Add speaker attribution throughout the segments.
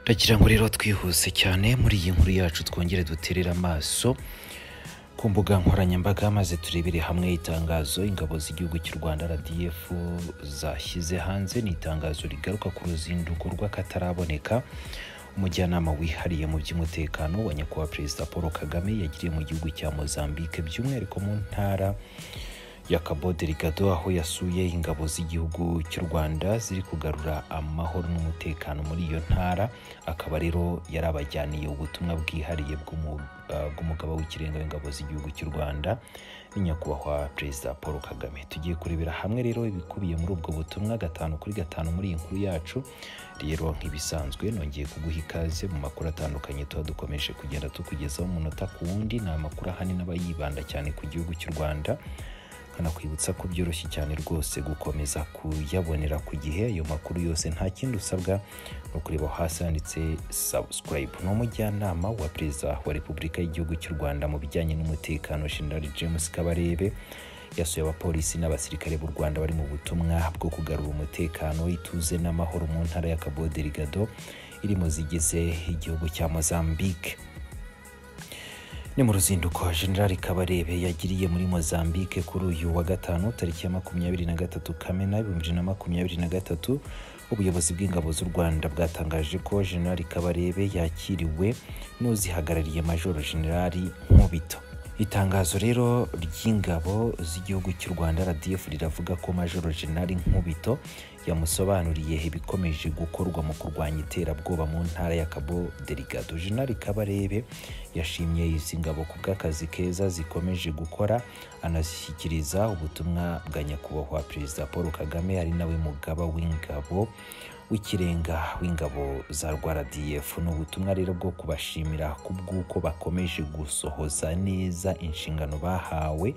Speaker 1: Ndagira ngo rero twihuse cyane muri iyi nkuru yacu twongere duterera amaso ku mbuga nkoranyambaga maze turebere hamwe itangazo ingabo z'igihugu cy'u Rwanda RDF zashyize hanze. Ni itangazo rigaruka ku ruzinduko rw'akataraboneka umujyanama wihariye mu by'umutekano wa nyakubahwa Perezida Paul Kagame yagiriye mu gihugu cya Mozambique, by'umwihariko mu ntara ya Cabo Delgado, aho yasuye ingabo z'igihugu cy'u Rwanda ziri kugarura amahoro n'umutekano muri iyo ntara. Akaba rero yarabajyaniye ubutumwa bwihariye bw'umugaba w'ikirenga w'ingabo z'igihugu cy'u Rwanda nyakubahwa Perezida Paul Kagame. Tugiye kurebera hamwe rero ibikubiye muri ubwo butumwa 5 kuri 5 muri iyi nkuru yacu. Rero nk'ibisanzwe nongeye kuguha ikaze mu makuru atandukanye tuba dukomeje kugenda tukugezaho umunota ku wundi. Ni amakuru ahanini aba yibanda cyane ku gihugu cy'u Rwanda, kanakwibutsa ko byoroshye cyane rwose gukomeza kuyabonera ku gihe. Ayo makuru yose nta kindi usabwa no kureba hasi handitse subscribe. Ni umujyanama wa Perezida wa Repubulika y'igihugu cy'u Rwanda mu bijyanye n'umutekano, General James Kabarebe, yasuye abapolisi n'abasirikare b'u Rwanda bari mu butumwa bwo kugarura umutekano, ituze n'amahoro mu ntara ya Cabo Delgado iri mu zigize igihugu cya Mozambique. Ni mu ruzinduko General Kabarebe yagiriye muri Mozambique kuri uyu wa gatanu tariki ya 23 Kamena 2023. Ubuyobozi bw'ingabo z'u Rwanda bwatangaje ko General Kabarebe yakiriwe n'uzihagarariye Major General Nkubito. Itangazo rero ry'ingabo z'igihugu cy'u Rwanda RDF riravuga ko Major General Nkubito yamusobanuriye ibikomeje gukorwa mu kurwanya iterabwoba mu ntara ya Cabo Delgado. General Kabarebe yashimye izi ngabo ku bw'akazi keza zikomeje gukora, anashyikiriza ubutumwa bwa nyakubahwa Perezida Paul Kagame ari nawe mugaba w'ingabo w'ikirenga w'ingabo za RDF. N'ubutumwa rero bwo kubashimira kubw'uko bakomeje gusohoza neza inshingano bahawe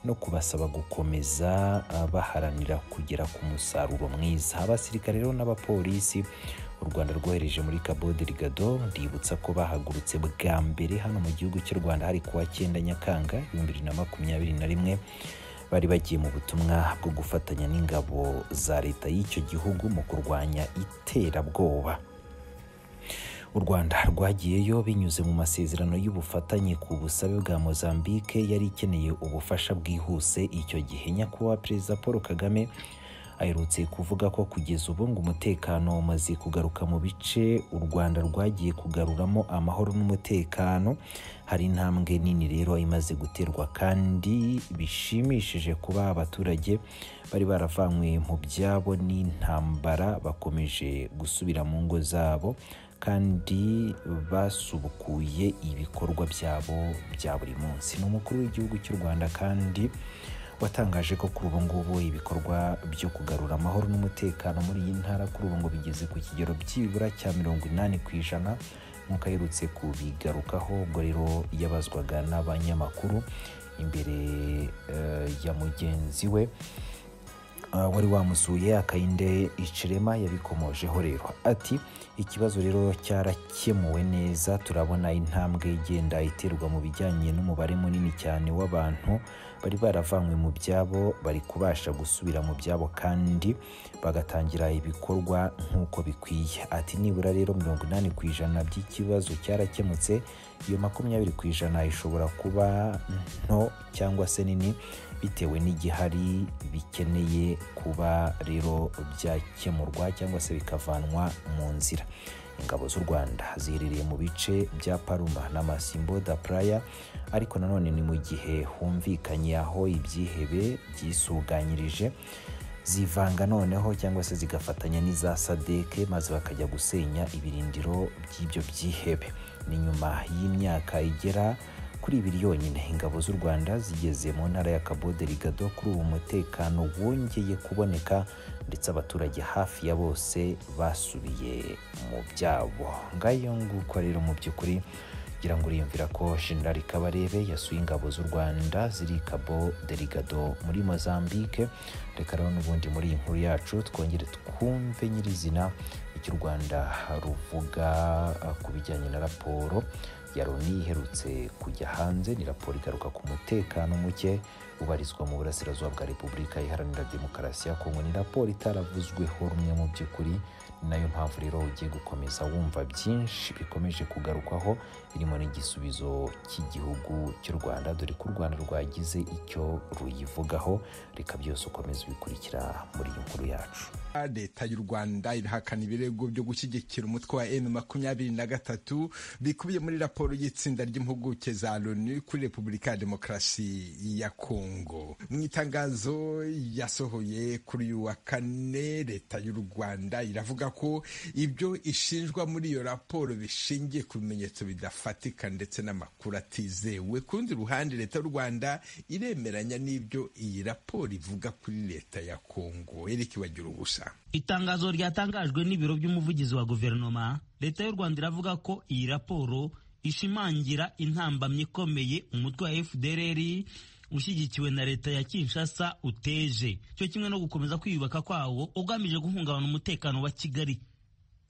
Speaker 1: no kubasaba gukomeza baharanira kugera ku musaruro mwiza. Abasirikare rero n'abapolisi u Rwanda rwohereje muri Cabo Delgado, ndibutsa ko bahagurutse bwa mbere hano mu gihugu cy'u Rwanda hari kuwa 9 Nyakanga 2021, bari bagiye mu butumwa bwo gufatanya n'ingabo za leta y'icyo gihugu mu kurwanya iterabwoba. U Rwanda rwagiyeyo binyuze mu masezerano y'ubufatanye ku busabe bwa Mozambique yari ikeneye ubufasha bwihuse icyo gihe. Nyakubahwa Perezida Paul Kagame aherutse kuvuga ko kugeza ubu ngo umutekano umaze kugaruka mu bice u Rwanda rwagiye kugaruramo amahoro n'umutekano. Hari intambwe nini rero imaze guterwa kandi bishimishije kuba abaturage bari baravanywe mu byabo n'intambara bakomeje gusubira mu ngo zabo kandi basubukuye ibikorwa byabo bya buri munsi. Ni umukuru w'igihugu cy'u Rwanda kandi watangaje ko kuri ubu ngubu ibikorwa byo kugarura amahoro n'umutekano muri iyi ntara kuri ubu ngo bigeze ku kigero byibura cya 80% nk'uko aherutse kubigarukaho. Ubwo rero yabazwaga n'abanyamakuru imbere ya mugenzi we wari wamusuye Akayinde Icirema, yabikomojeho rero ati ikibazo rero cyarakemuwe neza, turabona intambwe igenda iterwa mu bijyanye n'umubare munini cyane w'abantu bari baravanywe mu byabo bari kubasha gusubira mu byabo kandi bagatangira ibikorwa nk'uko bikwiye. Ati nibura rero 80% by'ikibazo cyarakemutse, iyo 20% ishobora kuba nto cyangwa se nini bitewe n'igihari bikeneye kuba rero byakemurwa cyangwa se bikavanwa mu nzira. Ingabo z'u Rwanda ziherereye mu bice bya Paruma na Masimbo da Praia, ariko nanone ni mu gihe humvikanye aho ibyihebe byisuganyirije zivanga noneho cyangwa se zigafatanya n'iza Sadeke maze bakajya gusenya ibirindiro by'ibyo byihebe. Ni nyuma y'imyaka igera kuri 2 yonyine ingabo z'u Rwanda zigeze mu ntara ya Cabo Delgado, kuri ubu umutekano wongeye kuboneka ndetse abaturage hafi ya bose basubiye mu byabo. Ngayo nguko rero mu by'ukuri gira ngo uriyumvira ko General Kabarebe yasuye ingabo z'u Rwanda ziri Cabo Delgado muri Mozambique. Reka rero n'ubundi muri iyi nkuru yacu twongere twumve nyirizina icyo u Rwanda ruvuga ku bijyanye na raporo ya Loni iherutse kujya hanze. Ni raporo igaruka ku mutekano muke ubarizwa mu burasirazuba bwa Repubulika Iharanira Demokarasi ya Kongo. Ni raporo itaravuzweho rumwe mu by'ukuri, ni nayo mpamvu rero ugiye gukomeza wumva byinshi bikomeje kugarukwaho birimo n'igisubizo cy'igihugu cy'u Rwanda, dore ko u Rwanda rwagize icyo ruyivugaho. Reka byose ukomeze ubikurikira muri iyi nkuru yacu.
Speaker 2: Leta y'u Rwanda irahakana ibirego byo gushyigikira umutwe wa M23 bikubiye muri raporo y'itsinda ry'impuguke za Loni kuri Repubulika ya Demokarasi ya Kongo. Mu itangazo yasohoye kuri uyu wa kane, leta y'u Rwanda iravuga ko ibyo ishinjwa muri iyo raporo bishingiye ku bimenyetso bidafatika ndetse n'amakuru atizewe. Ku rundi ruhande, leta y'u Rwanda iremeranya n'ibyo iyi raporo ivuga kuri leta ya Kongo. Eric Bagirubusa.
Speaker 3: Itangazo ryatangajwe n'ibiro by'umuvugizi wa guverinoma, leta y'u Rwanda iravuga ko iyi raporo ishimangira intambamyi ikomeye umutwe wa FDLR ushyigikiwe na leta ya Kinshasa uteje, cyo kimwe no gukomeza kwiyubaka kwawo ugamije guhungabana umutekano wa Kigali.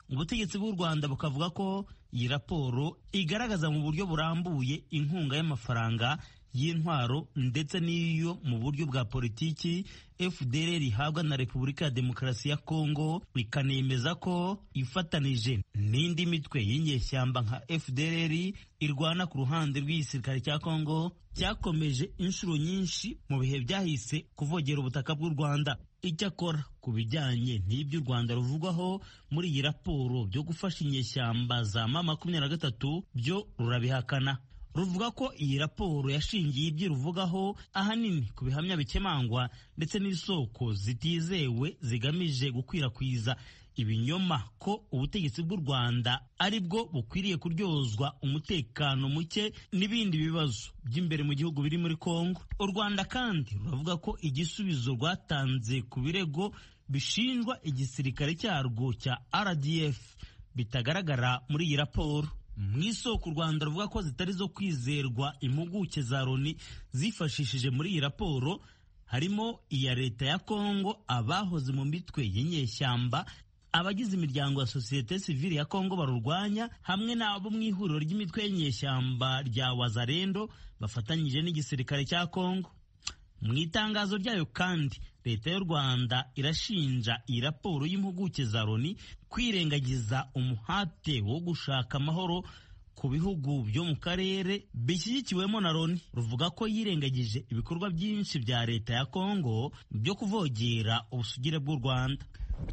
Speaker 3: Ubutegetsi bw'u Rwanda bukavuga ko iyi raporo igaragaza mu buryo burambuye inkunga y'amafaranga, y'intwaro ndetse n'iyo mu buryo bwa politiki FDLR ihabwa na Repubulika ya Demokarasi ya Kongo, ikanemeza ko ifatanije n'indi mitwe y'inyeshyamba nka FDLR irwana ku ruhande rw'igisirikare cya Kongo cyakomeje inshuro nyinshi mu bihe byahise kuvogera ubutaka bw'u Rwanda. Icyakora ku bijyanye n'ibyo u Rwanda ruvugwaho muri iyi raporo byo gufasha inyeshyamba za M23 byo rurabihakana. Ruvuga ko iyi raporo yashingiye ibyo ruvugaho ahanini ku bihamya bikemangwa ndetse n'isoko zitizewe zigamije gukwirakwiza ibinyoma ko ubutegetsi bw'u Rwanda ari bwo bukwiriye kuryozwa umutekano muke n'ibindi bibazo by'imbere mu gihugu biri muri Kongo. U Rwanda kandi ruravuga ko igisubizo rwatanze ku birego bishinjwa igisirikare cyarwo cya RDF bitagaragara muri iyi raporo. Mu isoko u Rwanda ruvuga ko zitari zo kwizerwa impuguke za Loni zifashishije muri iyi raporo harimo iya leta ya Kongo, abahoze mu mitwe y'inyeshyamba, abagize imiryango ya sosiyete sivile ya Kongo barurwanya, hamwe n'abo mu ihuriro ry'imitwe y'inyeshyamba rya Wazalendo bafatanyije n'igisirikare cya Kongo. Mu itangazo ryayo kandi leta y'u Rwanda irashinja iyi raporo y'impuguke za Loni kwirengagiza umuhate wo gushaka amahoro ku bihugu byo mu karere bishyigikiwemo na Loni. Ruvuga ko yirengagije ibikorwa byinshi bya leta ya Kongo byo kuvogera ubusugire bw'u Rwanda.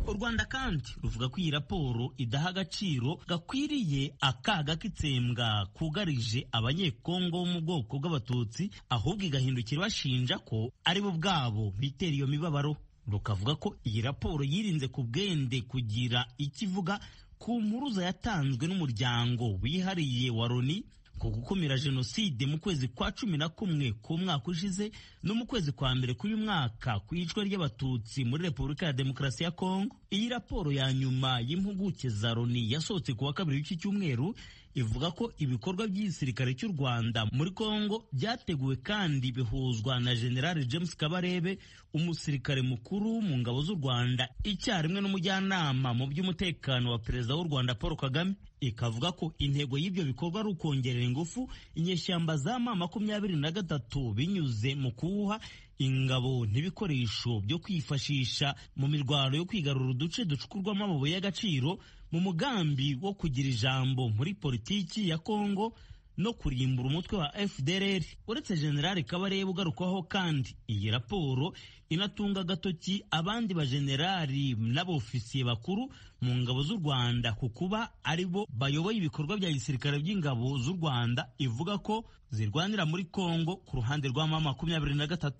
Speaker 3: U Rwanda kandi ruvuga ko iyi raporo idaha agaciro gakwiriye akaga k'itsembwa kugarije abanyekongo bo mu bwoko bw'abatutsi, ahubwo igahindukira bashinja ko ari bo ubwabo bitera iyo mibabaro. Rukavuga ko iyi raporo yirinze ku bwende kugira ikivuga ku mpuruza yatanzwe n'umuryango wihariye wa Loni ku gukumira jenoside mu kwezi kwa 11 k'umwaka ushize no mu kwezi kwa mbere k'uyu mwaka ku icwa ry'abatutsi muri Repubulika ya Demokarasi ya Kongo. Iyi raporo ya nyuma y'impuguke za Loni yasohotse ku wa kabiri w'iki cyumweru ivuga ko ibikorwa by'igisirikare cy'u Rwanda muri Kongo byateguwe kandi bihuzwa na General James Kabarebe, umusirikare mukuru mu ngabo z'u Rwanda, icyarimwe n'umujyanama mu by'umutekano wa Perezida w'u Rwanda Paul Kagame. Ikavuga ko intego y'ibyo bikorwa ari ukongerera ingufu inyeshyamba za M23 binyuze mu kuwuha ingabo n'ibikoresho byo kwifashisha mu mirwano yo kwigarura uduce ducukurwamo amabuye y'agaciro mu mugambi wo kugira ijambo muri politiki ya Kongo no kurimbura umutwe wa FDLR. Uretse General Kabarebe ugarukwaho kandi, iyi raporo inatunga agatoki abandi bajenerali n'abofisiye bakuru mu ngabo z'u Rwanda ku kuba ari bo bayoboye ibikorwa bya gisirikare by'ingabo z'u Rwanda ivuga ko zirwanira muri Kongo ku ruhande rwa M23.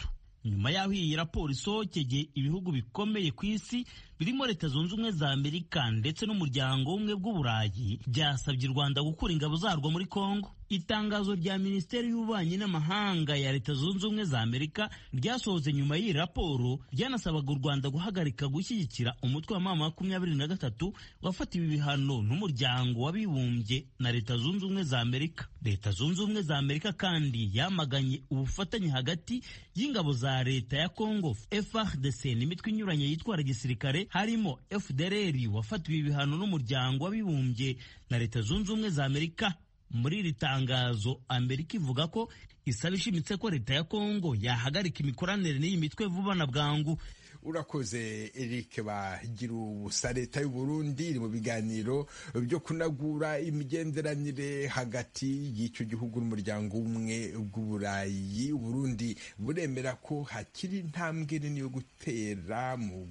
Speaker 3: Nyuma y'aho iyi raporo isohokeye, ibihugu bikomeye ku isi birimo Leta Zunze Ubumwe za Amerika ndetse n'umuryango w'ubumwe bw'Uburayi byasabye u Rwanda gukura ingabo zarwo muri Kongo. Itangazo rya Minisiteri y'Ububanyi n'Amahanga ya Leta Zunze Ubumwe za Amerika ryasohotse nyuma y'iyi raporo ryanasabaga u Rwanda guhagarika gushyigikira umutwe wa M23 wafatiwe ibihano n'umuryango w'abibumbye na Leta Zunze Ubumwe za Amerika. Leta Zunze Ubumwe za Amerika kandi yamaganye ubufatanye hagati y'ingabo za leta ya Kongo FARDC n'imitwe inyuranye yitwara gisirikare harimo FDLR wafatiwe ibihano n'umuryango w'abibumbye na Leta Zunze Ubumwe za Amerika. Muri iri tangazo, Amerika ivuga ko isaba ishimitse ko leta ya Kongo yahagarika imikoranire n'iyi mitwe vuba na bwangu.
Speaker 2: urakoze Eric bagira ubusa. Leta y'u Burundi iri mu biganiro byo kunagura imigenderanire hagati y'icyo gihugu n'umuryango umwe bw'Uburayi. Burundi buremera ko hakiri intambwe nini yo gutera mu